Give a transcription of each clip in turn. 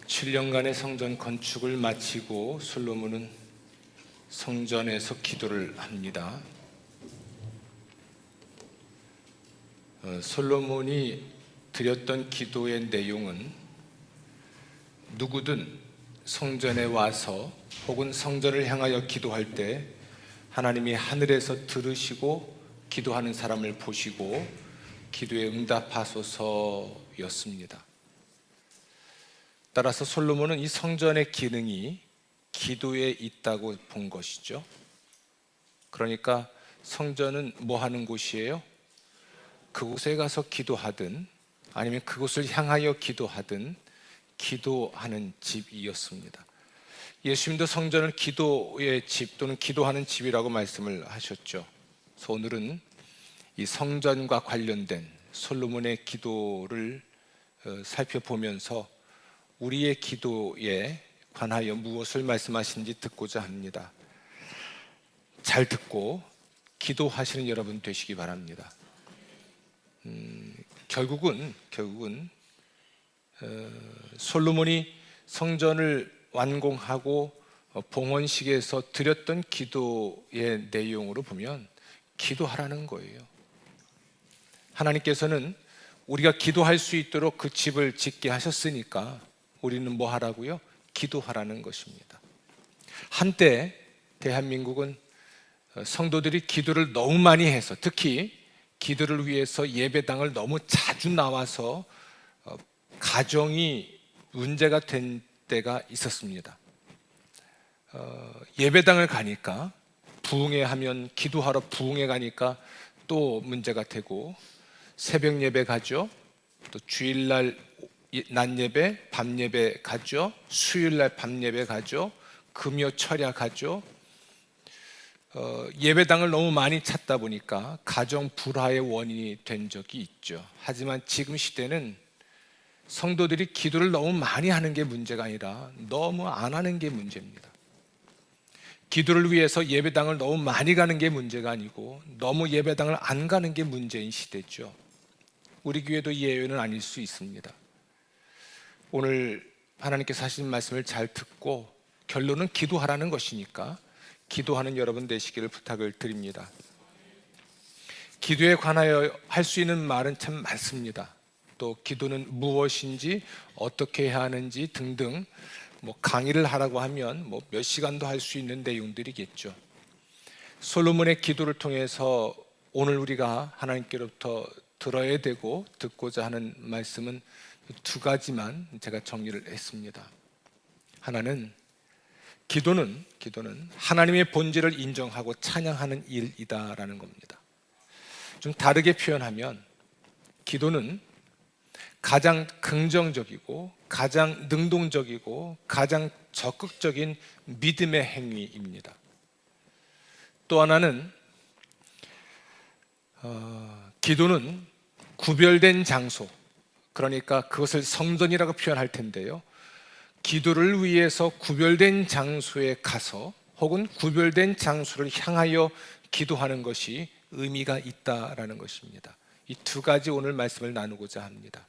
7년간의 성전 건축을 마치고 솔로몬은 성전에서 기도를 합니다. 솔로몬이 드렸던 기도의 내용은 누구든 성전에 와서 혹은 성전을 향하여 기도할 때 하나님이 하늘에서 들으시고 기도하는 사람을 보시고 기도에 응답하소서였습니다. 따라서 솔로몬은 이 성전의 기능이 기도에 있다고 본 것이죠. 그러니까 성전은 뭐 하는 곳이에요? 그곳에 가서 기도하든 아니면 그곳을 향하여 기도하든 기도하는 집이었습니다. 예수님도 성전을 기도의 집 또는 기도하는 집이라고 말씀을 하셨죠. 그래서 오늘은 이 성전과 관련된 솔로몬의 기도를 살펴보면서 우리의 기도에 관하여 무엇을 말씀하시는지 듣고자 합니다. 잘 듣고 기도하시는 여러분 되시기 바랍니다. 결국은 솔로몬이 성전을 완공하고 봉헌식에서 드렸던 기도의 내용으로 보면 기도하라는 거예요. 하나님께서는 우리가 기도할 수 있도록 그 집을 짓게 하셨으니까 우리는 뭐 하라고요? 기도하라는 것입니다. 한때 대한민국은 성도들이 기도를 너무 많이 해서 특히 기도를 위해서 예배당을 너무 자주 나와서 가정이 문제가 된 때가 있었습니다. 예배당을 가니까 부흥회 하면 기도하러 부흥회 가니까 또 문제가 되고 새벽 예배 가죠. 또 주일날 낮 예배, 밤 예배 가죠. 수요일날 밤 예배 가죠. 금요 철야 가죠. 예배당을 너무 많이 찾다 보니까 가정 불화의 원인이 된 적이 있죠. 하지만 지금 시대는 성도들이 기도를 너무 많이 하는 게 문제가 아니라 너무 안 하는 게 문제입니다. 기도를 위해서 예배당을 너무 많이 가는 게 문제가 아니고 너무 예배당을 안 가는 게 문제인 시대죠. 우리 교회도 예외는 아닐 수 있습니다. 오늘 하나님께서 하신 말씀을 잘 듣고 결론은 기도하라는 것이니까 기도하는 여러분 되시기를 부탁을 드립니다. 기도에 관하여 할 수 있는 말은 참 많습니다. 또 기도는 무엇인지 어떻게 해야 하는지 등등 강의를 하라고 하면 몇 시간도 할 수 있는 내용들이겠죠. 솔로몬의 기도를 통해서 오늘 우리가 하나님께로부터 들어야 되고 듣고자 하는 말씀은 두 가지만 제가 정리를 했습니다. 하나는 기도는 하나님의 본질을 인정하고 찬양하는 일이다라는 겁니다. 좀 다르게 표현하면 기도는 가장 긍정적이고 가장 능동적이고 가장 적극적인 믿음의 행위입니다. 또 하나는 기도는 구별된 장소, 그러니까 그것을 성전이라고 표현할 텐데요. 기도를 위해서 구별된 장소에 가서 혹은 구별된 장소를 향하여 기도하는 것이 의미가 있다라는 것입니다. 이 두 가지 오늘 말씀을 나누고자 합니다.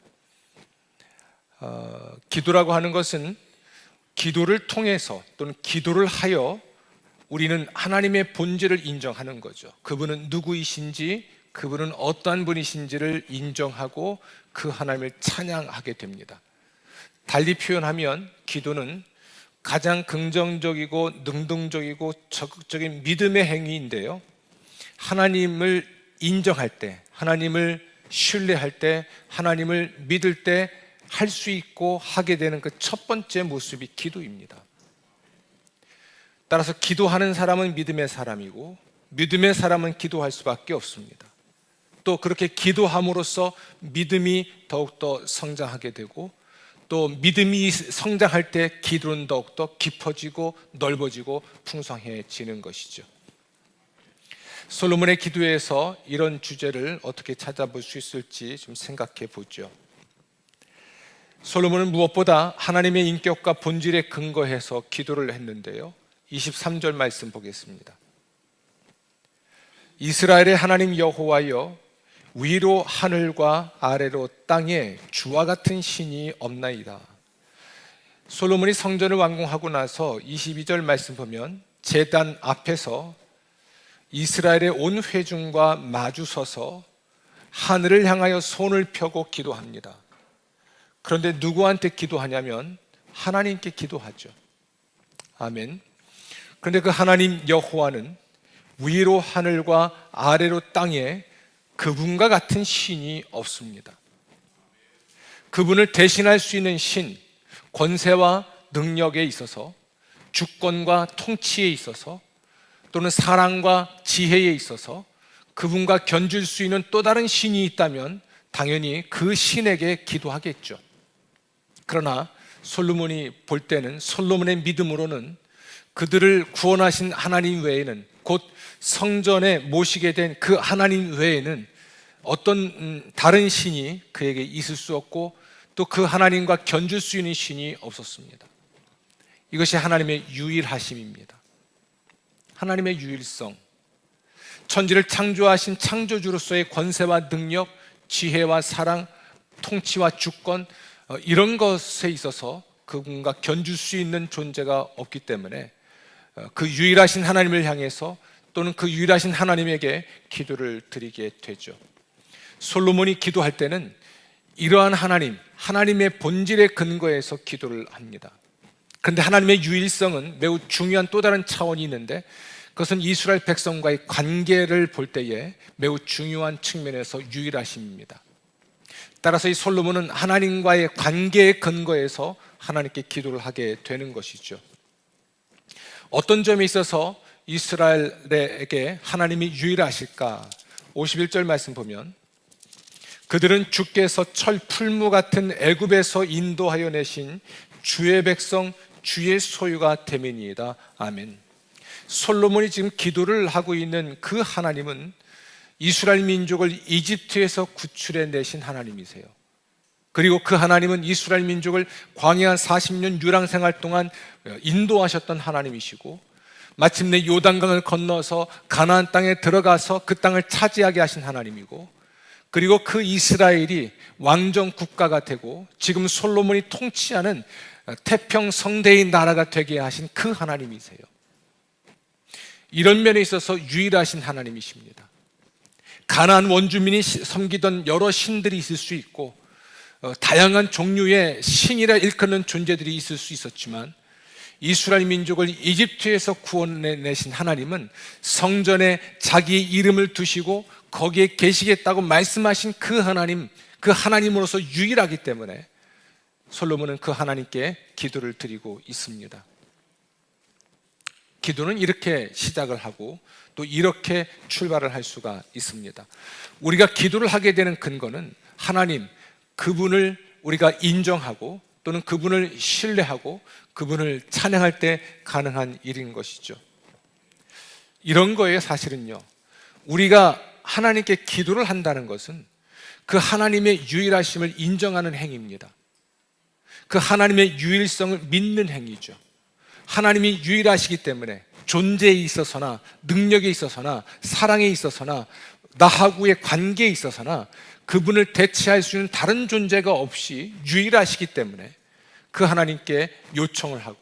기도라고 하는 것은 기도를 통해서 또는 기도를 하여 우리는 하나님의 본질을 인정하는 거죠. 그분은 누구이신지, 그분은 어떠한 분이신지를 인정하고 그 하나님을 찬양하게 됩니다. 달리 표현하면 기도는 가장 긍정적이고 능동적이고 적극적인 믿음의 행위인데요. 하나님을 인정할 때, 하나님을 신뢰할 때, 하나님을 믿을 때 할 수 있고 하게 되는 그 첫 번째 모습이 기도입니다. 따라서 기도하는 사람은 믿음의 사람이고 믿음의 사람은 기도할 수밖에 없습니다. 또 그렇게 기도함으로써 믿음이 더욱더 성장하게 되고 또 믿음이 성장할 때 기도는 더욱더 깊어지고 넓어지고 풍성해지는 것이죠. 솔로몬의 기도에서 이런 주제를 어떻게 찾아볼 수 있을지 좀 생각해 보죠. 솔로몬은 무엇보다 하나님의 인격과 본질에 근거해서 기도를 했는데요. 23절 말씀 보겠습니다. 이스라엘의 하나님 여호와여, 위로 하늘과 아래로 땅에 주와 같은 신이 없나이다. 솔로몬이 성전을 완공하고 나서 22절 말씀 보면 제단 앞에서 이스라엘의 온 회중과 마주 서서 하늘을 향하여 손을 펴고 기도합니다. 그런데 누구한테 기도하냐면 하나님께 기도하죠. 아멘. 그런데 그 하나님 여호와는 위로 하늘과 아래로 땅에 그분과 같은 신이 없습니다. 그분을 대신할 수 있는 신, 권세와 능력에 있어서, 주권과 통치에 있어서, 또는 사랑과 지혜에 있어서 그분과 견줄 수 있는 또 다른 신이 있다면 당연히 그 신에게 기도하겠죠. 그러나 솔로몬이 볼 때는, 솔로몬의 믿음으로는 그들을 구원하신 하나님 외에는, 곧 성전에 모시게 된 그 하나님 외에는 어떤 다른 신이 그에게 있을 수 없고 또 그 하나님과 견줄 수 있는 신이 없었습니다. 이것이 하나님의 유일하심입니다. 하나님의 유일성, 천지를 창조하신 창조주로서의 권세와 능력, 지혜와 사랑, 통치와 주권, 이런 것에 있어서 그분과 견줄 수 있는 존재가 없기 때문에 그 유일하신 하나님을 향해서 또는 그 유일하신 하나님에게 기도를 드리게 되죠. 솔로몬이 기도할 때는 이러한 하나님의 본질의 근거에서 기도를 합니다. 그런데 하나님의 유일성은 매우 중요한 또 다른 차원이 있는데 그것은 이스라엘 백성과의 관계를 볼 때에 매우 중요한 측면에서 유일하심입니다. 따라서 이 솔로몬은 하나님과의 관계의 근거에서 하나님께 기도를 하게 되는 것이죠. 어떤 점에 있어서 이스라엘에게 하나님이 유일하실까? 51절 말씀 보면 그들은 주께서 철 풀무 같은 애굽에서 인도하여 내신 주의 백성 주의 소유가 됨이니이다. 아멘. 솔로몬이 지금 기도를 하고 있는 그 하나님은 이스라엘 민족을 이집트에서 구출해 내신 하나님이세요. 그리고 그 하나님은 이스라엘 민족을 광야 40년 유랑 생활 동안 인도하셨던 하나님이시고 마침내 요단강을 건너서 가나안 땅에 들어가서 그 땅을 차지하게 하신 하나님이고 그리고 그 이스라엘이 왕정 국가가 되고 지금 솔로몬이 통치하는 태평 성대의 나라가 되게 하신 그 하나님이세요. 이런 면에 있어서 유일하신 하나님이십니다. 가나안 원주민이 섬기던 여러 신들이 있을 수 있고 다양한 종류의 신이라 일컫는 존재들이 있을 수 있었지만 이스라엘 민족을 이집트에서 구원해내신 하나님은 성전에 자기의 이름을 두시고 거기에 계시겠다고 말씀하신 그 하나님으로서 유일하기 때문에 솔로몬은 그 하나님께 기도를 드리고 있습니다. 기도는 이렇게 시작을 하고 또 이렇게 출발을 할 수가 있습니다. 우리가 기도를 하게 되는 근거는 하나님, 그분을 우리가 인정하고 또는 그분을 신뢰하고 그분을 찬양할 때 가능한 일인 것이죠. 이런 거에 사실은요, 우리가 하나님께 기도를 한다는 것은 그 하나님의 유일하심을 인정하는 행위입니다. 그 하나님의 유일성을 믿는 행위죠. 하나님이 유일하시기 때문에 존재에 있어서나 능력에 있어서나 사랑에 있어서나 나하고의 관계에 있어서나 그분을 대체할 수 있는 다른 존재가 없이 유일하시기 때문에 그 하나님께 요청을 하고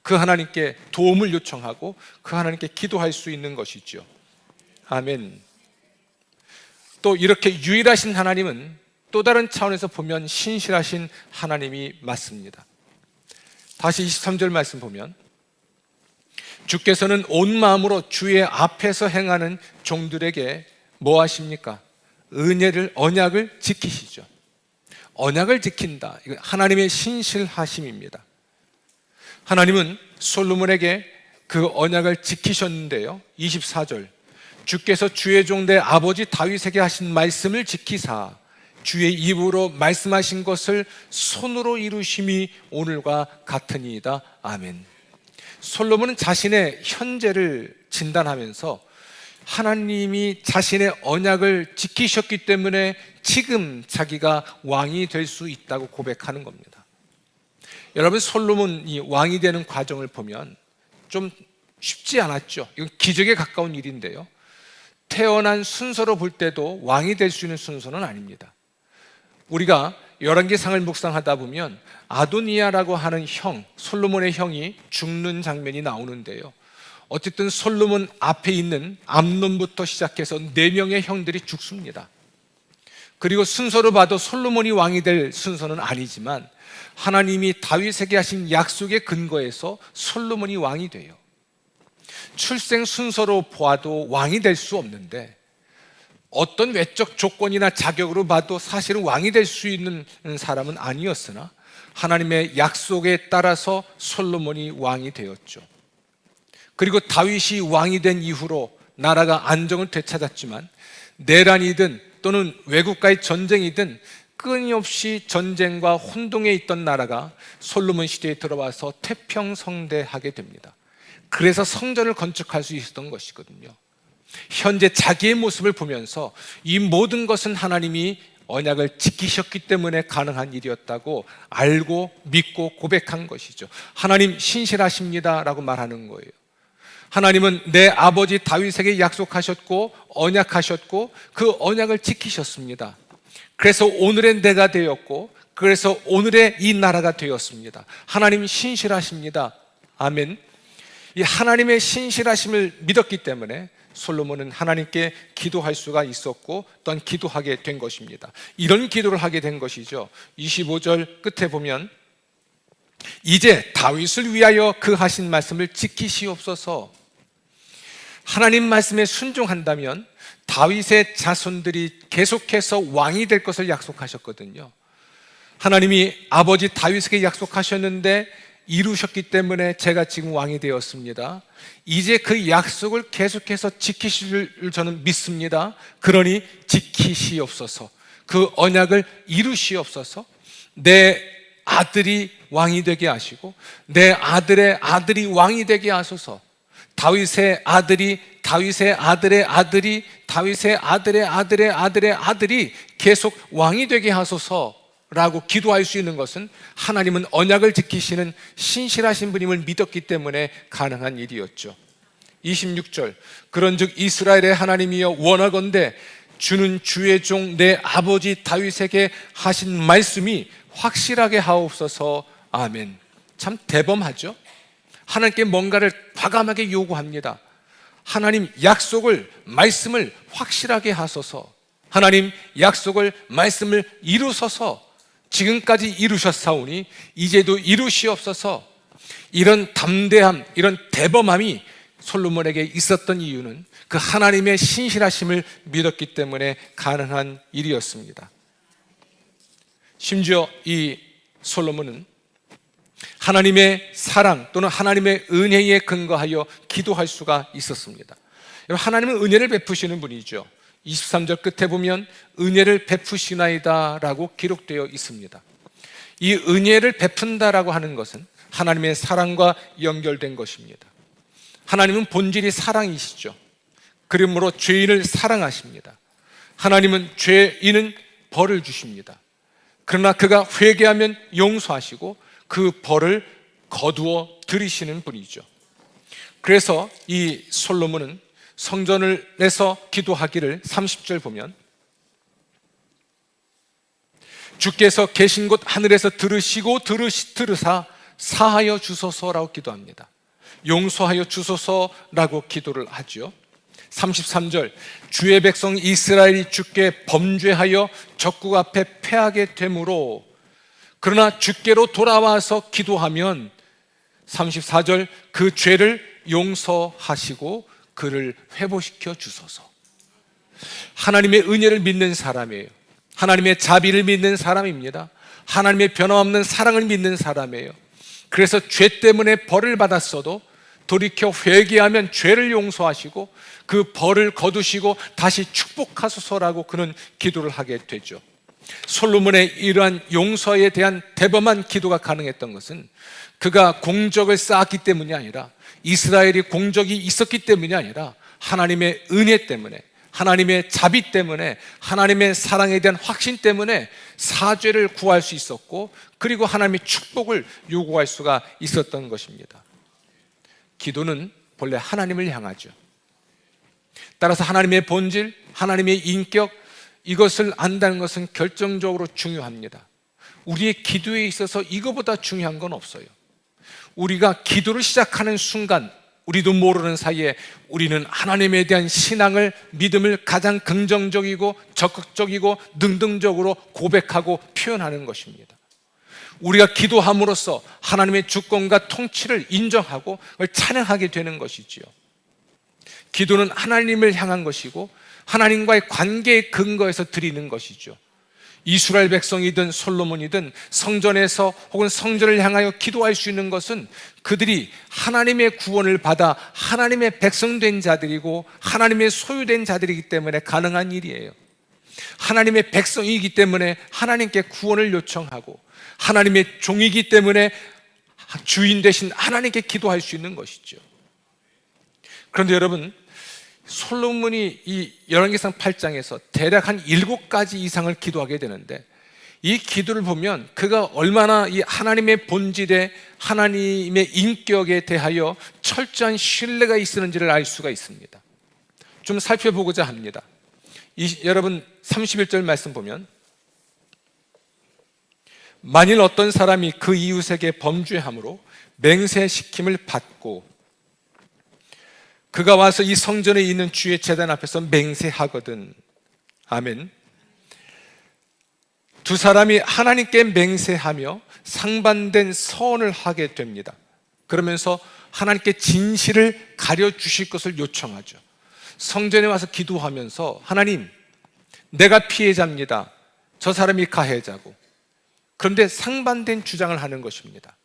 그 하나님께 도움을 요청하고 그 하나님께 기도할 수 있는 것이죠. 아멘. 또 이렇게 유일하신 하나님은 또 다른 차원에서 보면 신실하신 하나님이 맞습니다. 다시 23절 말씀 보면 주께서는 온 마음으로 주의 앞에서 행하는 종들에게 뭐 하십니까? 언약을 지키시죠. 언약을 지킨다. 이거 하나님의 신실하심입니다. 하나님은 솔로몬에게 그 언약을 지키셨는데요. 24절 주께서 주의 종 내 아버지 다윗에게 하신 말씀을 지키사 주의 입으로 말씀하신 것을 손으로 이루심이 오늘과 같으니이다. 아멘. 솔로몬은 자신의 현재를 진단하면서 하나님이 자신의 언약을 지키셨기 때문에 지금 자기가 왕이 될 수 있다고 고백하는 겁니다. 여러분, 솔로몬이 왕이 되는 과정을 보면 좀 쉽지 않았죠. 이건 기적에 가까운 일인데요. 태어난 순서로 볼 때도 왕이 될 수 있는 순서는 아닙니다. 우리가 열왕기상을 묵상하다 보면 아도니아라고 하는 형, 솔로몬의 형이 죽는 장면이 나오는데요. 어쨌든 솔로몬 앞에 있는 암논부터 시작해서 4명의 형들이 죽습니다. 그리고 순서로 봐도 솔로몬이 왕이 될 순서는 아니지만 하나님이 다윗에게 하신 약속의 근거에서 솔로몬이 왕이 돼요. 출생 순서로 보아도 왕이 될 수 없는데 어떤 외적 조건이나 자격으로 봐도 사실은 왕이 될 수 있는 사람은 아니었으나 하나님의 약속에 따라서 솔로몬이 왕이 되었죠. 그리고 다윗이 왕이 된 이후로 나라가 안정을 되찾았지만 내란이든 또는 외국과의 전쟁이든 끊임없이 전쟁과 혼동에 있던 나라가 솔로몬 시대에 들어와서 태평성대하게 됩니다. 그래서 성전을 건축할 수 있었던 것이거든요. 현재 자기의 모습을 보면서 이 모든 것은 하나님이 언약을 지키셨기 때문에 가능한 일이었다고 알고 믿고 고백한 것이죠. 하나님 신실하십니다 라고 말하는 거예요. 하나님은 내 아버지 다윗에게 약속하셨고 언약하셨고 그 언약을 지키셨습니다. 그래서 오늘의 내가 되었고 그래서 오늘의 이 나라가 되었습니다. 하나님 신실하십니다. 아멘. 이 하나님의 신실하심을 믿었기 때문에 솔로몬은 하나님께 기도할 수가 있었고 또한 기도하게 된 것입니다. 이런 기도를 하게 된 것이죠. 25절 끝에 보면 이제 다윗을 위하여 그 하신 말씀을 지키시옵소서. 하나님 말씀에 순종한다면 다윗의 자손들이 계속해서 왕이 될 것을 약속하셨거든요. 하나님이 아버지 다윗에게 약속하셨는데 이루셨기 때문에 제가 지금 왕이 되었습니다. 이제 그 약속을 계속해서 지키실 줄 저는 믿습니다. 그러니 지키시옵소서. 그 언약을 이루시옵소서. 내 아들이 왕이 되게 하시고 내 아들의 아들이 왕이 되게 하소서. 다윗의 아들이 다윗의 아들의 아들이 다윗의 아들의 아들의 아들의 아들이 계속 왕이 되게 하소서라고 기도할 수 있는 것은 하나님은 언약을 지키시는 신실하신 분임을 믿었기 때문에 가능한 일이었죠. 26절 그런즉 이스라엘의 하나님이여 원하건대 주는 주의 종 내 아버지 다윗에게 하신 말씀이 확실하게 하옵소서. 아멘. 참 대범하죠. 하나님께 뭔가를 과감하게 요구합니다. 하나님 약속을 말씀을 확실하게 하소서. 하나님 약속을 말씀을 이루소서. 지금까지 이루셨사오니 이제도 이루시옵소서. 이런 담대함, 이런 대범함이 솔로몬에게 있었던 이유는 그 하나님의 신실하심을 믿었기 때문에 가능한 일이었습니다. 심지어 이 솔로몬은 하나님의 사랑 또는 하나님의 은혜에 근거하여 기도할 수가 있었습니다. 하나님은 은혜를 베푸시는 분이죠. 23절 끝에 보면 은혜를 베푸시나이다 라고 기록되어 있습니다. 이 은혜를 베푼다라고 하는 것은 하나님의 사랑과 연결된 것입니다. 하나님은 본질이 사랑이시죠. 그러므로 죄인을 사랑하십니다. 하나님은 죄인은 벌을 주십니다. 그러나 그가 회개하면 용서하시고 그 벌을 거두어 들이시는 분이죠. 그래서 이 솔로몬은 성전을 내서 기도하기를 30절 보면 주께서 계신 곳 하늘에서 들으시고 들으사 사하여 주소서라고 기도합니다. 용서하여 주소서라고 기도를 하죠. 33절 주의 백성 이스라엘이 주께 범죄하여 적국 앞에 패하게 되므로 그러나 주께로 돌아와서 기도하면 34절 그 죄를 용서하시고 그를 회복시켜 주소서. 하나님의 은혜를 믿는 사람이에요. 하나님의 자비를 믿는 사람입니다. 하나님의 변함없는 사랑을 믿는 사람이에요. 그래서 죄 때문에 벌을 받았어도 돌이켜 회개하면 죄를 용서하시고 그 벌을 거두시고 다시 축복하소서라고 그는 기도를 하게 되죠. 솔로몬의 이러한 용서에 대한 대범한 기도가 가능했던 것은 그가 공적을 쌓았기 때문이 아니라 이스라엘이 공적이 있었기 때문이 아니라 하나님의 은혜 때문에 하나님의 자비 때문에 하나님의 사랑에 대한 확신 때문에 사죄를 구할 수 있었고 그리고 하나님의 축복을 요구할 수가 있었던 것입니다. 기도는 본래 하나님을 향하죠. 따라서 하나님의 본질, 하나님의 인격 이것을 안다는 것은 결정적으로 중요합니다. 우리의 기도에 있어서 이거보다 중요한 건 없어요. 우리가 기도를 시작하는 순간 우리도 모르는 사이에 우리는 하나님에 대한 신앙을, 믿음을 가장 긍정적이고 적극적이고 능동적으로 고백하고 표현하는 것입니다. 우리가 기도함으로써 하나님의 주권과 통치를 인정하고 그걸 찬양하게 되는 것이지요. 기도는 하나님을 향한 것이고 하나님과의 관계의 근거에서 드리는 것이죠. 이스라엘 백성이든 솔로몬이든 성전에서 혹은 성전을 향하여 기도할 수 있는 것은 그들이 하나님의 구원을 받아 하나님의 백성된 자들이고 하나님의 소유된 자들이기 때문에 가능한 일이에요. 하나님의 백성이기 때문에 하나님께 구원을 요청하고 하나님의 종이기 때문에 주인 되신 하나님께 기도할 수 있는 것이죠. 그런데 여러분, 솔로몬이 이 열왕기상 8장에서 대략 한 7가지 이상을 기도하게 되는데, 이 기도를 보면 그가 얼마나 이 하나님의 본질에, 하나님의 인격에 대하여 철저한 신뢰가 있었는지를 알 수가 있습니다. 좀 살펴보고자 합니다. 여러분 31절 말씀 보면, 만일 어떤 사람이 그 이웃에게 범죄함으로 맹세시킴을 받고 그가 와서 이 성전에 있는 주의 제단 앞에서 맹세하거든. 아멘. 두 사람이 하나님께 맹세하며 상반된 서원을 하게 됩니다. 그러면서 하나님께 진실을 가려주실 것을 요청하죠. 성전에 와서 기도하면서, 하나님, 내가 피해자입니다. 저 사람이 가해자고. 그런데 상반된 주장을 하는 것입니다.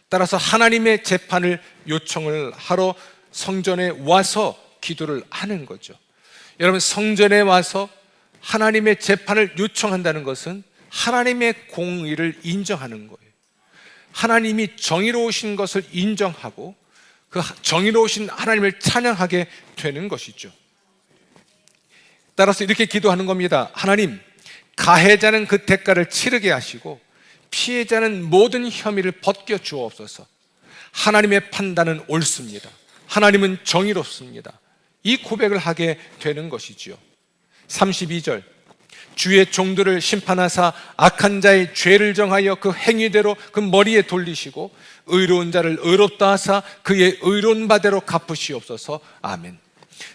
따라서 하나님의 재판을 요청을 하러 성전에 와서 기도를 하는 거죠. 여러분, 성전에 와서 하나님의 재판을 요청한다는 것은 하나님의 공의를 인정하는 거예요. 하나님이 정의로우신 것을 인정하고 그 정의로우신 하나님을 찬양하게 되는 것이죠. 따라서 이렇게 기도하는 겁니다. 하나님, 가해자는 그 대가를 치르게 하시고 피해자는 모든 혐의를 벗겨 주옵소서. 하나님의 판단은 옳습니다. 하나님은 정의롭습니다. 이 고백을 하게 되는 것이지요. 32절, 주의 종들을 심판하사 악한 자의 죄를 정하여 그 행위대로 그 머리에 돌리시고 의로운 자를 의롭다 하사 그의 의로운 바대로 갚으시옵소서. 아멘.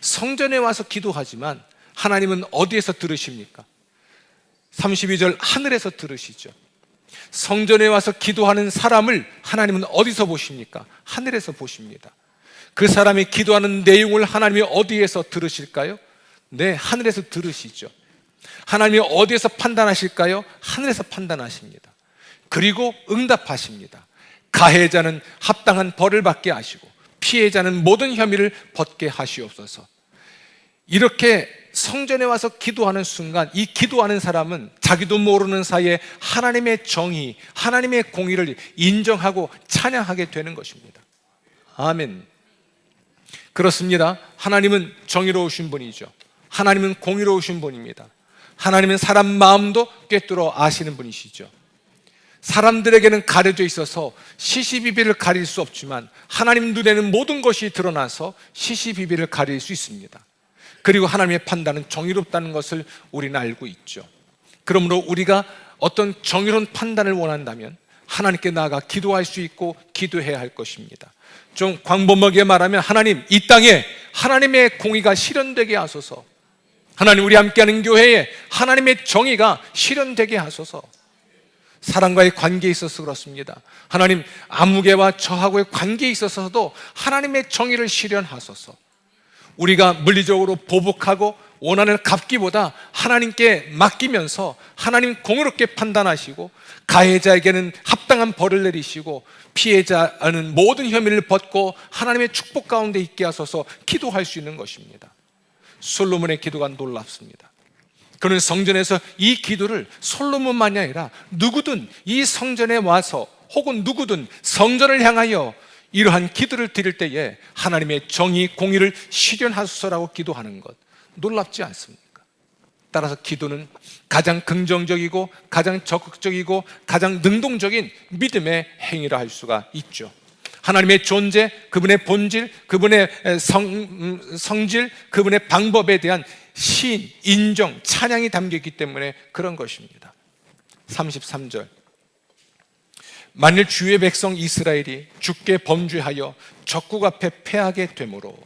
성전에 와서 기도하지만 하나님은 어디에서 들으십니까? 32절, 하늘에서 들으시죠. 성전에 와서 기도하는 사람을 하나님은 어디서 보십니까? 하늘에서 보십니다. 그 사람이 기도하는 내용을 하나님이 어디에서 들으실까요? 네, 하늘에서 들으시죠. 하나님이 어디에서 판단하실까요? 하늘에서 판단하십니다. 그리고 응답하십니다. 가해자는 합당한 벌을 받게 하시고 피해자는 모든 혐의를 벗게 하시옵소서. 이렇게 성전에 와서 기도하는 순간 이 기도하는 사람은 자기도 모르는 사이에 하나님의 정의, 하나님의 공의를 인정하고 찬양하게 되는 것입니다. 아멘. 그렇습니다. 하나님은 정의로우신 분이죠. 하나님은 공의로우신 분입니다. 하나님은 사람 마음도 꿰뚫어 아시는 분이시죠. 사람들에게는 가려져 있어서 시시비비를 가릴 수 없지만 하나님 눈에는 모든 것이 드러나서 시시비비를 가릴 수 있습니다. 그리고 하나님의 판단은 정의롭다는 것을 우리는 알고 있죠. 그러므로 우리가 어떤 정의로운 판단을 원한다면 하나님께 나아가 기도할 수 있고 기도해야 할 것입니다. 좀 광범하게 말하면, 하나님, 이 땅에 하나님의 공의가 실현되게 하소서. 하나님, 우리 함께하는 교회에 하나님의 정의가 실현되게 하소서. 사람과의 관계에 있어서 그렇습니다. 하나님, 아무개와 저하고의 관계에 있어서도 하나님의 정의를 실현하소서. 우리가 물리적으로 보복하고 원한을 갚기보다 하나님께 맡기면서 하나님 공의롭게 판단하시고 가해자에게는 합당한 벌을 내리시고 피해자는 모든 혐의를 벗고 하나님의 축복 가운데 있게 하소서 기도할 수 있는 것입니다. 솔로몬의 기도가 놀랍습니다. 그는 성전에서 이 기도를 솔로몬만이 아니라 누구든 이 성전에 와서 혹은 누구든 성전을 향하여 이러한 기도를 드릴 때에 하나님의 정의, 공의를 실현하소서라고 기도하는 것, 놀랍지 않습니까? 따라서 기도는 가장 긍정적이고 가장 적극적이고 가장 능동적인 믿음의 행위라 할 수가 있죠. 하나님의 존재, 그분의 본질, 그분의 성질, 그분의 방법에 대한 시인, 인정, 찬양이 담겨있기 때문에 그런 것입니다. 33절, 만일 주의 백성 이스라엘이 주께 범죄하여 적국 앞에 패하게 되므로,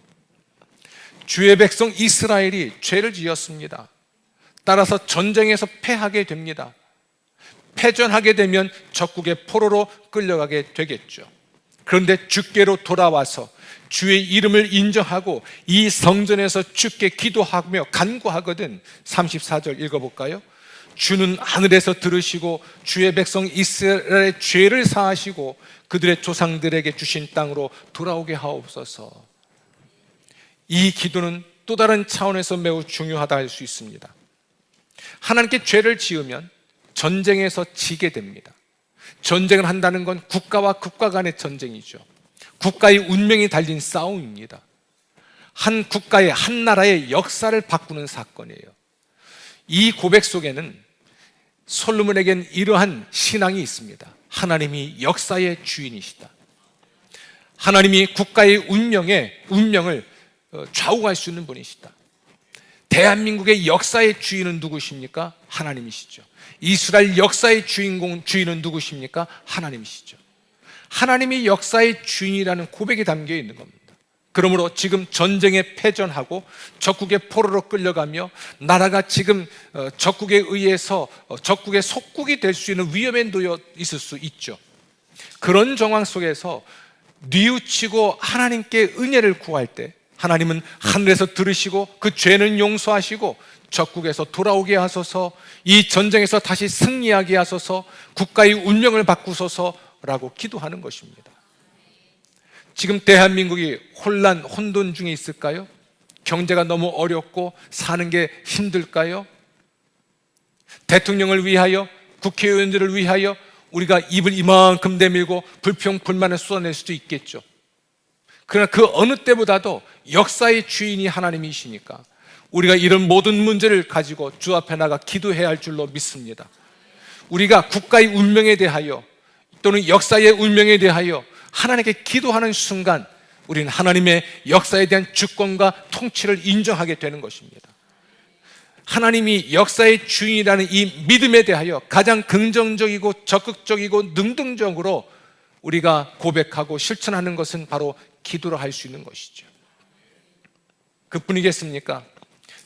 주의 백성 이스라엘이 죄를 지었습니다. 따라서 전쟁에서 패하게 됩니다. 패전하게 되면 적국의 포로로 끌려가게 되겠죠. 그런데 주께로 돌아와서 주의 이름을 인정하고 이 성전에서 주께 기도하며 간구하거든. 34절 읽어볼까요? 주는 하늘에서 들으시고 주의 백성 이스라엘의 죄를 사하시고 그들의 조상들에게 주신 땅으로 돌아오게 하옵소서. 이 기도는 또 다른 차원에서 매우 중요하다 할 수 있습니다. 하나님께 죄를 지으면 전쟁에서 지게 됩니다. 전쟁을 한다는 건 국가와 국가 간의 전쟁이죠. 국가의 운명이 달린 싸움입니다. 한 국가의, 한 나라의 역사를 바꾸는 사건이에요. 이 고백 속에는 솔로몬에겐 이러한 신앙이 있습니다. 하나님이 역사의 주인이시다. 하나님이 국가의 운명을 좌우할 수 있는 분이시다. 대한민국의 역사의 주인은 누구십니까? 하나님이시죠. 이스라엘 역사의 주인은 누구십니까? 하나님이시죠. 하나님이 역사의 주인이라는 고백이 담겨 있는 겁니다. 그러므로 지금 전쟁에 패전하고 적국의 포로로 끌려가며 나라가 지금 적국에 의해서 적국의 속국이 될 수 있는 위험에 놓여 있을 수 있죠. 그런 정황 속에서 뉘우치고 하나님께 은혜를 구할 때 하나님은 하늘에서 들으시고 그 죄는 용서하시고 적국에서 돌아오게 하소서, 이 전쟁에서 다시 승리하게 하소서, 국가의 운명을 바꾸소서라고 기도하는 것입니다. 지금 대한민국이 혼돈 중에 있을까요? 경제가 너무 어렵고 사는 게 힘들까요? 대통령을 위하여, 국회의원들을 위하여 우리가 입을 이만큼 내밀고 불평, 불만을 쏟아낼 수도 있겠죠. 그러나 그 어느 때보다도 역사의 주인이 하나님이시니까 우리가 이런 모든 문제를 가지고 주 앞에 나가 기도해야 할 줄로 믿습니다. 우리가 국가의 운명에 대하여 또는 역사의 운명에 대하여 하나님께 기도하는 순간 우리는 하나님의 역사에 대한 주권과 통치를 인정하게 되는 것입니다. 하나님이 역사의 주인이라는 이 믿음에 대하여 가장 긍정적이고 적극적이고 능동적으로 우리가 고백하고 실천하는 것은 바로 기도로 할 수 있는 것이죠. 그뿐이겠습니까?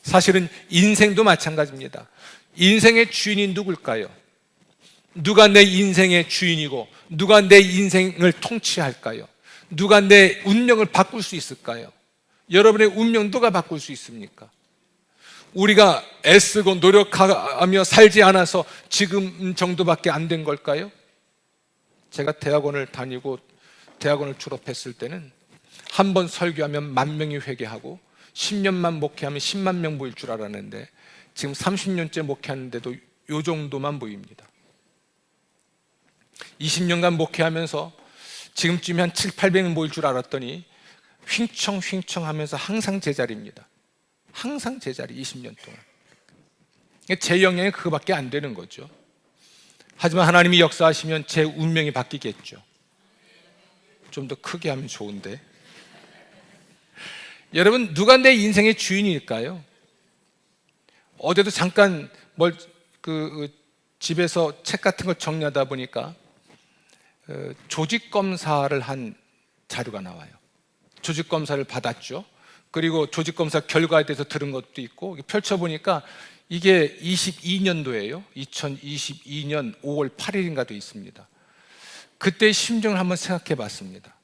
사실은 인생도 마찬가지입니다. 인생의 주인이 누굴까요? 누가 내 인생의 주인이고 누가 내 인생을 통치할까요? 누가 내 운명을 바꿀 수 있을까요? 여러분의 운명 누가 바꿀 수 있습니까? 우리가 애쓰고 노력하며 살지 않아서 지금 정도밖에 안 된 걸까요? 제가 대학원을 다니고 대학원을 졸업했을 때는 한 번 설교하면 10,000명이 회개하고 10년만 목회하면 10만 명 모일 줄 알았는데 지금 30년째 목회하는데도 요 정도만 보입니다. 20년간 목회하면서 지금쯤에 한 700~800명 모일 줄 알았더니 휘청휘청 하면서 항상 제자리입니다. 항상 제자리 20년 동안. 제 영향이 그거밖에 안 되는 거죠. 하지만 하나님이 역사하시면 제 운명이 바뀌겠죠. 좀 더 크게 하면 좋은데. 여러분, 누가 내 인생의 주인일까요? 어제도 잠깐 집에서 책 같은 걸 정리하다 보니까 조직검사를 한 자료가 나와요. 조직검사를 받았죠. 그리고 조직검사 결과에 대해서 들은 것도 있고 펼쳐보니까 이게 22년도예요. 2022년 5월 8일인가 돼 있습니다. 그때의 심정을 한번 생각해 봤습니다.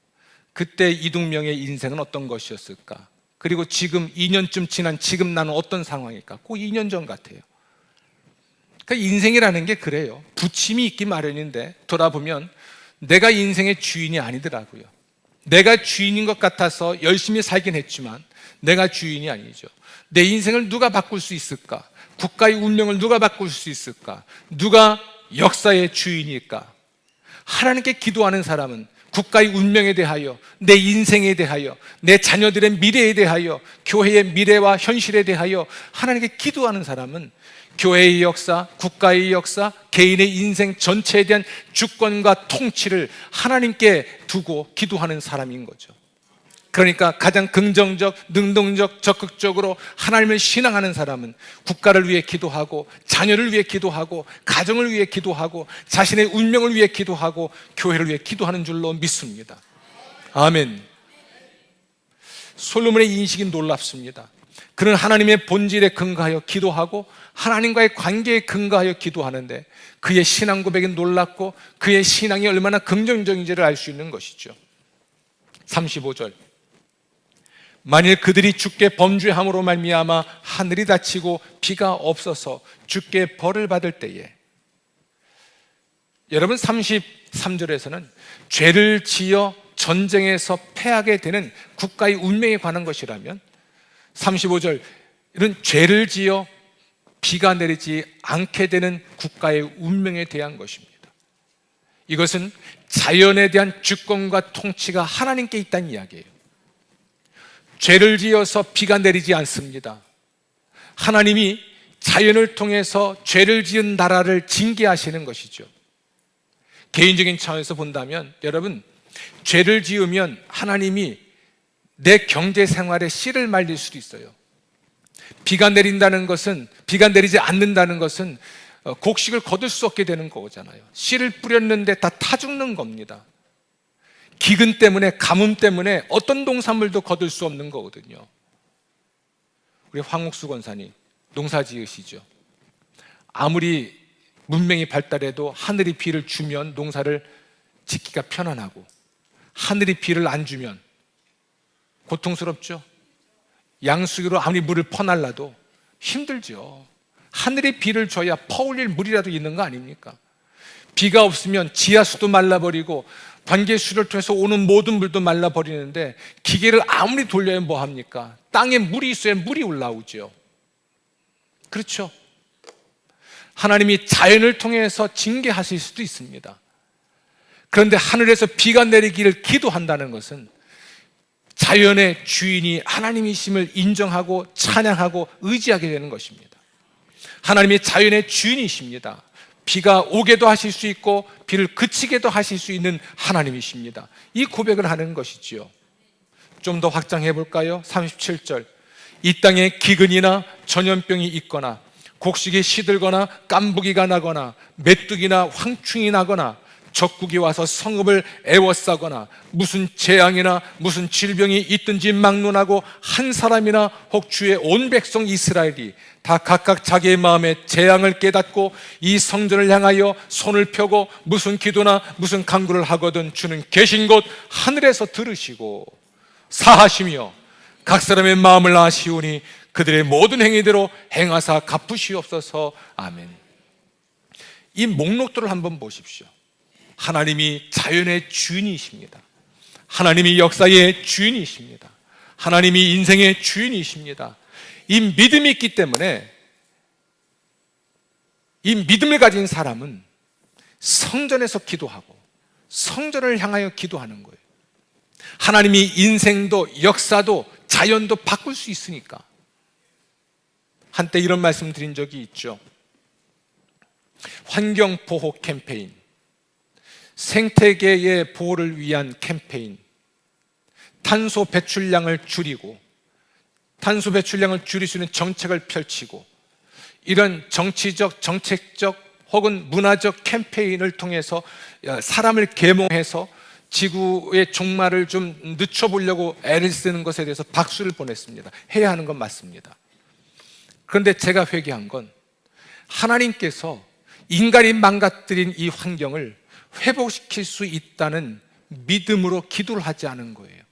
그때 이동명의 인생은 어떤 것이었을까? 그리고 지금 2년쯤 지난 지금 나는 어떤 상황일까? 꼭 2년 전 같아요. 그러니까 인생이라는 게 그래요. 부침이 있기 마련인데 돌아보면 내가 인생의 주인이 아니더라고요. 내가 주인인 것 같아서 열심히 살긴 했지만 내가 주인이 아니죠. 내 인생을 누가 바꿀 수 있을까? 국가의 운명을 누가 바꿀 수 있을까? 누가 역사의 주인일까? 하나님께 기도하는 사람은 국가의 운명에 대하여, 내 인생에 대하여, 내 자녀들의 미래에 대하여, 교회의 미래와 현실에 대하여 하나님께 기도하는 사람은 교회의 역사, 국가의 역사, 개인의 인생 전체에 대한 주권과 통치를 하나님께 두고 기도하는 사람인 거죠. 그러니까 가장 긍정적, 능동적, 적극적으로 하나님을 신앙하는 사람은 국가를 위해 기도하고, 자녀를 위해 기도하고, 가정을 위해 기도하고, 자신의 운명을 위해 기도하고, 교회를 위해 기도하는 줄로 믿습니다. 아멘. 솔로몬의 인식이 놀랍습니다. 그는 하나님의 본질에 근거하여 기도하고 하나님과의 관계에 근거하여 기도하는데, 그의 신앙 고백이 놀랍고 그의 신앙이 얼마나 긍정적인지를 알 수 있는 것이죠. 35절, 만일 그들이 주께 범죄함으로 말미암아 하늘이 닫히고 비가 없어서 주께 벌을 받을 때에, 여러분 33절에서는 죄를 지어 전쟁에서 패하게 되는 국가의 운명에 관한 것이라면, 35절, 이런 죄를 지어 비가 내리지 않게 되는 국가의 운명에 대한 것입니다. 이것은 자연에 대한 주권과 통치가 하나님께 있다는 이야기예요. 죄를 지어서 비가 내리지 않습니다. 하나님이 자연을 통해서 죄를 지은 나라를 징계하시는 것이죠. 개인적인 차원에서 본다면, 여러분, 죄를 지으면 하나님이 내 경제 생활에 씨를 말릴 수도 있어요. 비가 내린다는 것은, 비가 내리지 않는다는 것은 곡식을 거둘 수 없게 되는 거잖아요. 씨를 뿌렸는데 다 타 죽는 겁니다. 기근 때문에, 가뭄 때문에 어떤 농산물도 거둘 수 없는 거거든요. 우리 황옥수 권사님 농사 지으시죠. 아무리 문명이 발달해도 하늘이 비를 주면 농사를 짓기가 편안하고, 하늘이 비를 안 주면 고통스럽죠. 양수기로 아무리 물을 퍼날라도 힘들죠. 하늘이 비를 줘야 퍼올릴 물이라도 있는 거 아닙니까? 비가 없으면 지하수도 말라버리고 관계수를 통해서 오는 모든 물도 말라버리는데, 기계를 아무리 돌려야 뭐합니까? 땅에 물이 있어야 물이 올라오죠. 그렇죠? 하나님이 자연을 통해서 징계하실 수도 있습니다. 그런데 하늘에서 비가 내리기를 기도한다는 것은 자연의 주인이 하나님이심을 인정하고 찬양하고 의지하게 되는 것입니다. 하나님이 자연의 주인이십니다. 비가 오게도 하실 수 있고 비를 그치게도 하실 수 있는 하나님이십니다. 이 고백을 하는 것이지요. 좀 더 확장해 볼까요? 37절, 이 땅에 기근이나 전염병이 있거나 곡식이 시들거나 깐부기가 나거나 메뚜기나 황충이 나거나 적국이 와서 성읍을 애워싸거나 무슨 재앙이나 무슨 질병이 있든지 막론하고 한 사람이나 혹 주의 온 백성 이스라엘이 다 각각 자기의 마음에 재앙을 깨닫고 이 성전을 향하여 손을 펴고 무슨 기도나 무슨 간구를 하거든 주는 계신 곳 하늘에서 들으시고 사하시며 각 사람의 마음을 아시오니 그들의 모든 행위대로 행하사 갚으시옵소서. 아멘. 이 목록들을 한번 보십시오. 하나님이 자연의 주인이십니다. 하나님이 역사의 주인이십니다. 하나님이 인생의 주인이십니다. 이 믿음이 있기 때문에, 이 믿음을 가진 사람은 성전에서 기도하고 성전을 향하여 기도하는 거예요. 하나님이 인생도 역사도 자연도 바꿀 수 있으니까. 한때 이런 말씀 드린 적이 있죠. 환경보호 캠페인, 생태계의 보호를 위한 캠페인, 탄소 배출량을 줄이고 탄소 배출량을 줄일 수 있는 정책을 펼치고, 이런 정치적, 정책적 혹은 문화적 캠페인을 통해서 사람을 계몽해서 지구의 종말을 좀 늦춰보려고 애를 쓰는 것에 대해서 박수를 보냈습니다. 해야 하는 건 맞습니다. 그런데 제가 회개한 건, 하나님께서 인간이 망가뜨린 이 환경을 회복시킬 수 있다는 믿음으로 기도를 하지 않은 거예요.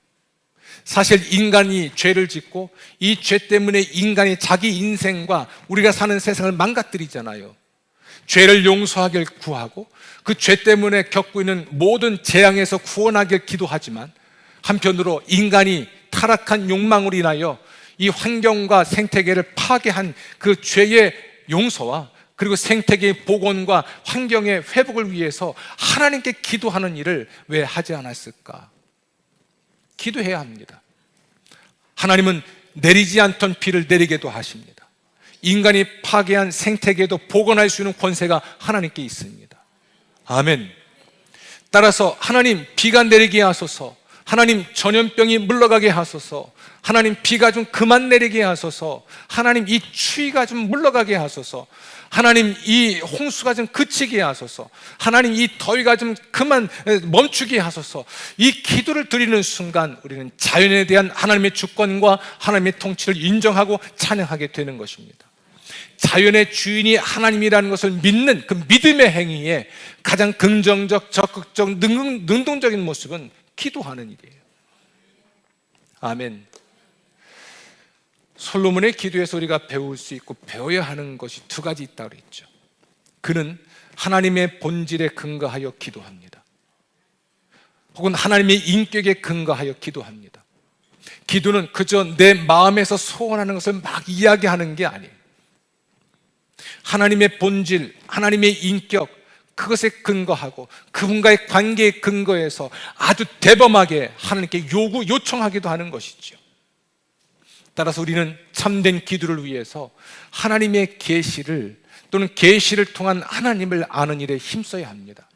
사실 인간이 죄를 짓고 이 죄 때문에 인간이 자기 인생과 우리가 사는 세상을 망가뜨리잖아요. 죄를 용서하길 구하고 그 죄 때문에 겪고 있는 모든 재앙에서 구원하길 기도하지만, 한편으로 인간이 타락한 욕망으로 인하여 이 환경과 생태계를 파괴한 그 죄의 용서와 그리고 생태계의 복원과 환경의 회복을 위해서 하나님께 기도하는 일을 왜 하지 않았을까? 기도해야 합니다. 하나님은 내리지 않던 비를 내리게도 하십니다. 인간이 파괴한 생태계도 복원할 수 있는 권세가 하나님께 있습니다. 아멘. 따라서 하나님, 비가 내리게 하소서, 하나님 전염병이 물러가게 하소서. 하나님 비가 좀 그만 내리게 하소서. 하나님 이 추위가 좀 물러가게 하소서. 하나님 이 홍수가 좀 그치게 하소서. 하나님 이 더위가 좀 그만 멈추게 하소서. 이 기도를 드리는 순간 우리는 자연에 대한 하나님의 주권과 하나님의 통치를 인정하고 찬양하게 되는 것입니다. 자연의 주인이 하나님이라는 것을 믿는 그 믿음의 행위에 가장 긍정적, 적극적, 능동적인 모습은 기도하는 일이에요. 아멘. 솔로몬의 기도에서 우리가 배울 수 있고 배워야 하는 것이 두 가지 있다고 그랬죠. 그는 하나님의 본질에 근거하여 기도합니다. 혹은 하나님의 인격에 근거하여 기도합니다. 기도는 그저 내 마음에서 소원하는 것을 막 이야기하는 게 아니에요. 하나님의 본질, 하나님의 인격, 그것에 근거하고 그분과의 관계에 근거해서 아주 대범하게 하나님께 요청하기도 하는 것이죠. 따라서 우리는 참된 기도를 위해서 하나님의 계시를 또는 계시를 통한 하나님을 아는 일에 힘써야 합니다.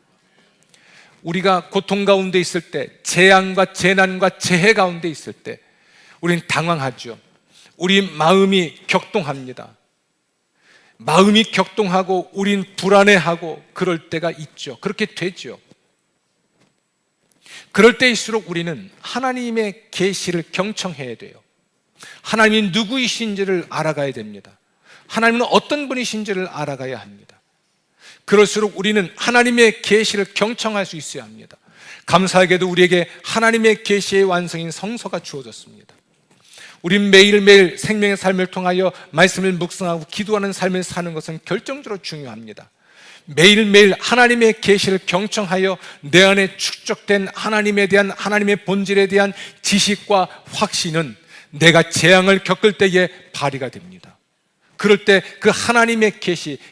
우리가 고통 가운데 있을 때, 재앙과 재난과 재해 가운데 있을 때 우리는 당황하죠. 우리 마음이 격동합니다. 마음이 격동하고 우린 불안해하고 그럴 때가 있죠. 그렇게 되죠. 그럴 때일수록 우리는 하나님의 계시를 경청해야 돼요. 하나님이 누구이신지를 알아가야 됩니다. 하나님은 어떤 분이신지를 알아가야 합니다. 그럴수록 우리는 하나님의 계시를 경청할 수 있어야 합니다. 감사하게도 우리에게 하나님의 계시의 완성인 성서가 주어졌습니다. 우린 매일매일 생명의 삶을 통하여 말씀을 묵상하고 기도하는 삶을 사는 것은 결정적으로 중요합니다. 매일매일 하나님의 계시를 경청하여 내 안에 축적된 하나님에 대한 하나님의 본질에 대한 지식과 확신은 내가 재앙을 겪을 때에 발휘가 됩니다. 그럴 때 그 하나님의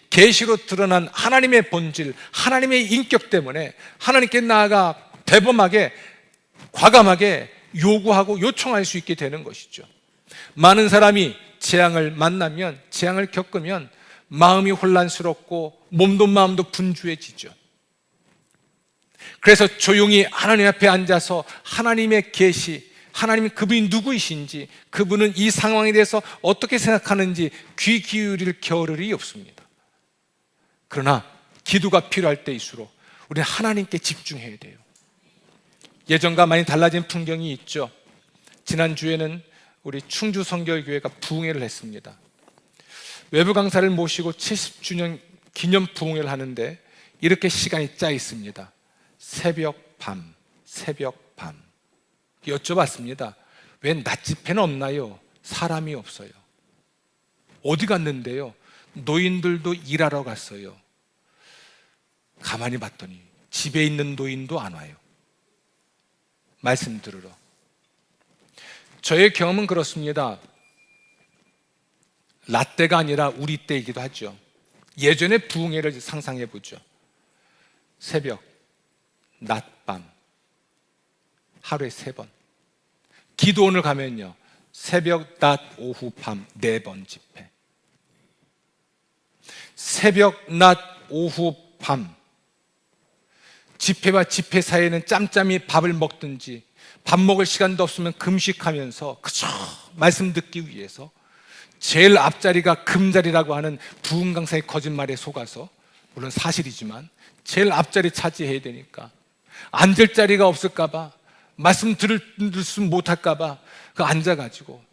계시로 드러난 하나님의 본질, 하나님의 인격 때문에 하나님께 나아가 대범하게 과감하게 요구하고 요청할 수 있게 되는 것이죠. 많은 사람이 재앙을 만나면, 재앙을 겪으면 마음이 혼란스럽고 몸도 마음도 분주해지죠. 그래서 조용히 하나님 앞에 앉아서 하나님의 계시, 하나님 그분이 누구이신지, 그분은 이 상황에 대해서 어떻게 생각하는지 귀 기울일 겨를이 없습니다. 그러나 기도가 필요할 때일수록 우리는 하나님께 집중해야 돼요. 예전과 많이 달라진 풍경이 있죠. 지난주에는 우리 충주 성결교회가 부흥회를 했습니다. 외부 강사를 모시고 70주년 기념 부흥회를 하는데 이렇게 시간이 짜 있습니다. 새벽 밤. 여쭤봤습니다. 왜 낮 집회는 없나요? 사람이 없어요. 어디 갔는데요? 노인들도 일하러 갔어요. 가만히 봤더니 집에 있는 노인도 안 와요. 말씀 들으러. 저의 경험은 그렇습니다. 라떼가 아니라 우리 때이기도 하죠. 예전의 부흥회를 상상해 보죠. 새벽, 낮, 밤, 하루에 3번. 기도원을 가면요, 새벽, 낮, 오후, 밤 4번 집회. 새벽, 낮, 오후, 밤. 집회와 집회 사이에는 짬짬이 밥을 먹든지 밥 먹을 시간도 없으면 금식하면서 그저 말씀 듣기 위해서 제일 앞자리가 금자리라고 하는 부흥 강사의 거짓말에 속아서, 물론 사실이지만 제일 앞자리 차지해야 되니까 앉을 자리가 없을까봐, 말씀 들을 수 못할까봐 그 앉아가지고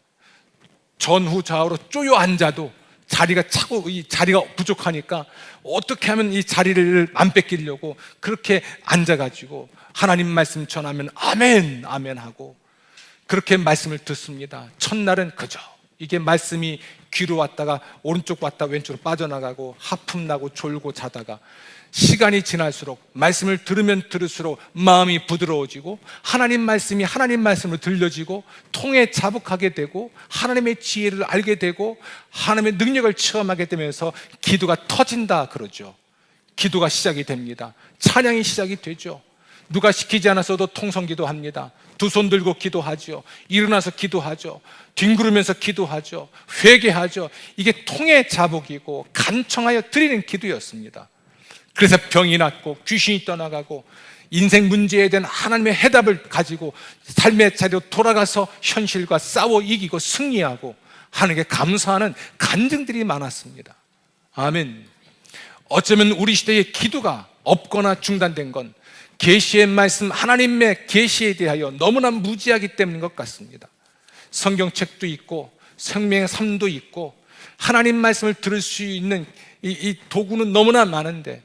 전후 좌우로 쪼여 앉아도 자리가 차고, 이 자리가 부족하니까 어떻게 하면 이 자리를 안 뺏기려고 그렇게 앉아가지고 하나님 말씀 전하면 아멘 아멘 하고 그렇게 말씀을 듣습니다. 첫날은 그저 이게 말씀이 귀로 왔다가 오른쪽 왔다 왼쪽으로 빠져나가고 하품나고 졸고 자다가 시간이 지날수록 말씀을 들으면 들을수록 마음이 부드러워지고 하나님 말씀이 하나님 말씀으로 들려지고 통에 자복하게 되고 하나님의 지혜를 알게 되고 하나님의 능력을 체험하게 되면서 기도가 터진다 그러죠. 기도가 시작이 됩니다. 찬양이 시작이 되죠. 누가 시키지 않았어도 통성기도 합니다. 두 손 들고 기도하죠. 일어나서 기도하죠. 뒹구르면서 기도하죠. 회개하죠. 이게 통의 자복이고 간청하여 드리는 기도였습니다. 그래서 병이 낫고 귀신이 떠나가고 인생 문제에 대한 하나님의 해답을 가지고 삶의 자리로 돌아가서 현실과 싸워 이기고 승리하고 하나님께 감사하는 간증들이 많았습니다. 아멘. 어쩌면 우리 시대의 기도가 없거나 중단된 건 계시의 말씀, 하나님의 계시에 대하여 너무나 무지하기 때문인 것 같습니다. 성경책도 있고 생명의 삶도 있고 하나님 말씀을 들을 수 있는 이 도구는 너무나 많은데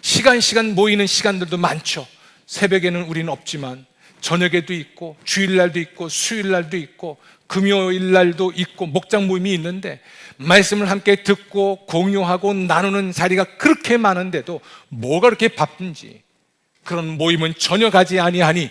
시간 모이는 시간들도 많죠. 새벽에는 우리는 없지만 저녁에도 있고 주일날도 있고 수요일날도 있고 금요일날도 있고 목장 모임이 있는데 말씀을 함께 듣고 공유하고 나누는 자리가 그렇게 많은데도 뭐가 그렇게 바쁜지 그런 모임은 전혀 가지 아니하니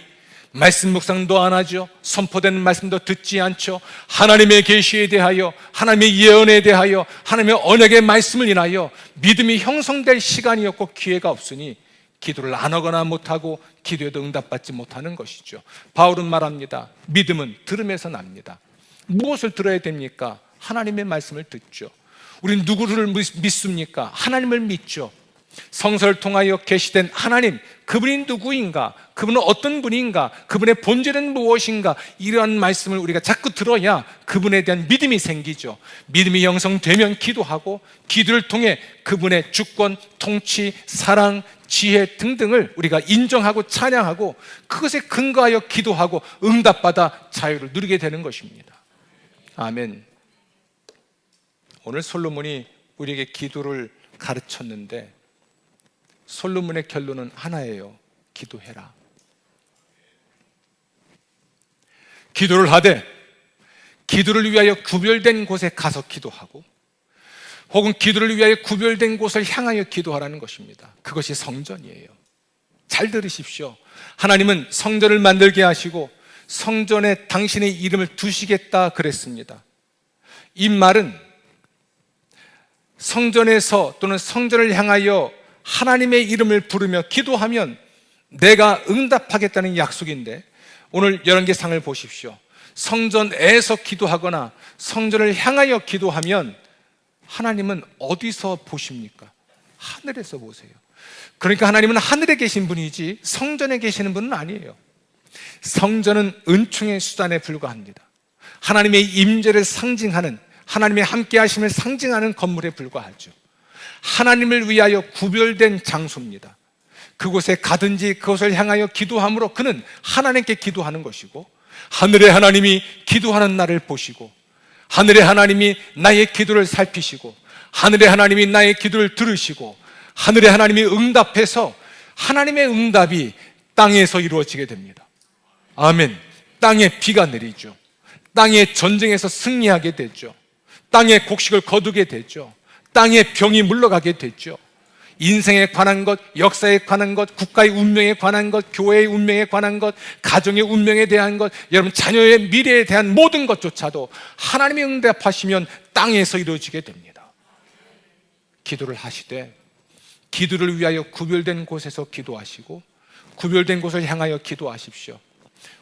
말씀 묵상도 안 하죠. 선포되는 말씀도 듣지 않죠. 하나님의 계시에 대하여, 하나님의 예언에 대하여, 하나님의 언약의 말씀을 인하여 믿음이 형성될 시간이었고 기회가 없으니 기도를 안 하거나 못하고 기도에도 응답받지 못하는 것이죠. 바울은 말합니다. 믿음은 들음에서 납니다. 무엇을 들어야 됩니까? 하나님의 말씀을 듣죠. 우리는 누구를 믿습니까? 하나님을 믿죠. 성서를 통하여 계시된 하나님, 그분이 누구인가? 그분은 어떤 분인가? 그분의 본질은 무엇인가? 이러한 말씀을 우리가 자꾸 들어야 그분에 대한 믿음이 생기죠. 믿음이 형성되면 기도하고 기도를 통해 그분의 주권, 통치, 사랑, 지혜 등등을 우리가 인정하고 찬양하고 그것에 근거하여 기도하고 응답받아 자유를 누리게 되는 것입니다. 아멘. 오늘 솔로몬이 우리에게 기도를 가르쳤는데 솔로몬의 결론은 하나예요. 기도해라. 기도를 하되 기도를 위하여 구별된 곳에 가서 기도하고 혹은 기도를 위하여 구별된 곳을 향하여 기도하라는 것입니다. 그것이 성전이에요. 잘 들으십시오. 하나님은 성전을 만들게 하시고 성전에 당신의 이름을 두시겠다 그랬습니다. 이 말은 성전에서 또는 성전을 향하여 하나님의 이름을 부르며 기도하면 내가 응답하겠다는 약속인데 오늘 열왕기상을 보십시오. 성전에서 기도하거나 성전을 향하여 기도하면 하나님은 어디서 보십니까? 하늘에서 보세요. 그러니까 하나님은 하늘에 계신 분이지 성전에 계시는 분은 아니에요. 성전은 은총의 수단에 불과합니다. 하나님의 임재를 상징하는, 하나님의 함께하심을 상징하는 건물에 불과하죠. 하나님을 위하여 구별된 장소입니다. 그곳에 가든지 그곳을 향하여 기도함으로 그는 하나님께 기도하는 것이고 하늘의 하나님이 기도하는 나를 보시고 하늘의 하나님이 나의 기도를 살피시고 하늘의 하나님이 나의 기도를 들으시고 하늘의 하나님이 응답해서 하나님의 응답이 땅에서 이루어지게 됩니다. 아멘. 땅에 비가 내리죠. 땅의 전쟁에서 승리하게 되죠. 땅의 곡식을 거두게 되죠. 땅에 병이 물러가게 됐죠. 인생에 관한 것, 역사에 관한 것, 국가의 운명에 관한 것, 교회의 운명에 관한 것, 가정의 운명에 대한 것, 여러분 자녀의 미래에 대한 모든 것조차도 하나님이 응답하시면 땅에서 이루어지게 됩니다. 기도를 하시되 기도를 위하여 구별된 곳에서 기도하시고 구별된 곳을 향하여 기도하십시오.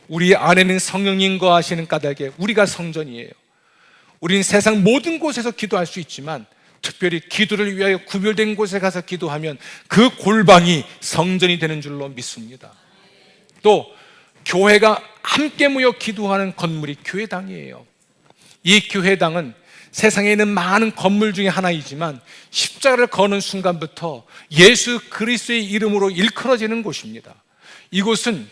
우리 안에는 성령님 거하시는 까닭에 우리가 성전이에요. 우리는 세상 모든 곳에서 기도할 수 있지만 특별히 기도를 위하여 구별된 곳에 가서 기도하면 그 골방이 성전이 되는 줄로 믿습니다. 또 교회가 함께 모여 기도하는 건물이 교회당이에요. 이 교회당은 세상에 있는 많은 건물 중에 하나이지만 십자가를 거는 순간부터 예수 그리스도의 이름으로 일컬어지는 곳입니다. 이곳은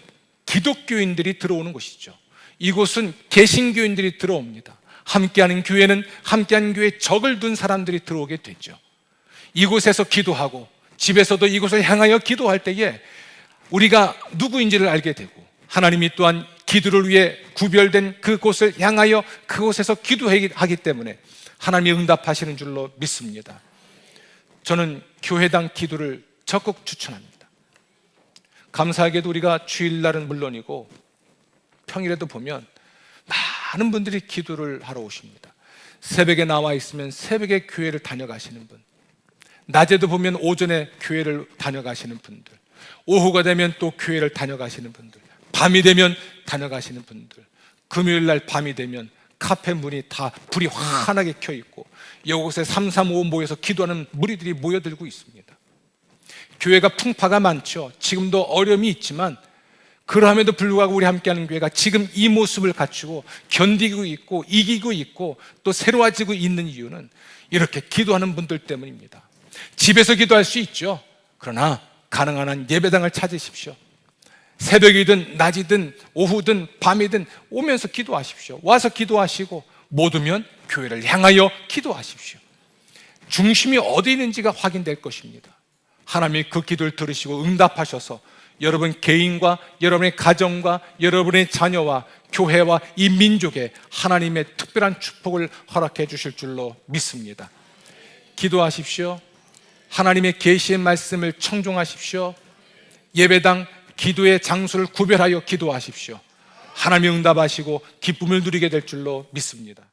기독교인들이 들어오는 곳이죠. 이곳은 개신교인들이 들어옵니다. 함께하는 교회는 함께하는 교회에 적을 둔 사람들이 들어오게 되죠. 이곳에서 기도하고 집에서도 이곳을 향하여 기도할 때에 우리가 누구인지를 알게 되고 하나님이 또한 기도를 위해 구별된 그곳을 향하여 그곳에서 기도하기 때문에 하나님이 응답하시는 줄로 믿습니다. 저는 교회당 기도를 적극 추천합니다. 감사하게도 우리가 주일날은 물론이고 평일에도 보면 많은 분들이 기도를 하러 오십니다. 새벽에 나와 있으면 새벽에 교회를 다녀가시는 분, 낮에도 보면 오전에 교회를 다녀가시는 분들, 오후가 되면 또 교회를 다녀가시는 분들, 밤이 되면 다녀가시는 분들, 금요일날 밤이 되면 카페 문이 다 불이 환하게 켜 있고 이곳에 335 모여서 기도하는 무리들이 모여들고 있습니다. 교회가 풍파가 많죠. 지금도 어려움이 있지만 그럼에도 불구하고 우리 함께하는 교회가 지금 이 모습을 갖추고 견디고 있고 이기고 있고 또 새로워지고 있는 이유는 이렇게 기도하는 분들 때문입니다. 집에서 기도할 수 있죠. 그러나 가능한 한 예배당을 찾으십시오. 새벽이든 낮이든 오후든 밤이든 오면서 기도하십시오. 와서 기도하시고 못 오면 교회를 향하여 기도하십시오. 중심이 어디 있는지가 확인될 것입니다. 하나님이 그 기도를 들으시고 응답하셔서 여러분 개인과 여러분의 가정과 여러분의 자녀와 교회와 이 민족에 하나님의 특별한 축복을 허락해 주실 줄로 믿습니다. 기도하십시오. 하나님의 계시의 말씀을 청종하십시오. 예배당 기도의 장소를 구별하여 기도하십시오. 하나님이 응답하시고 기쁨을 누리게 될 줄로 믿습니다.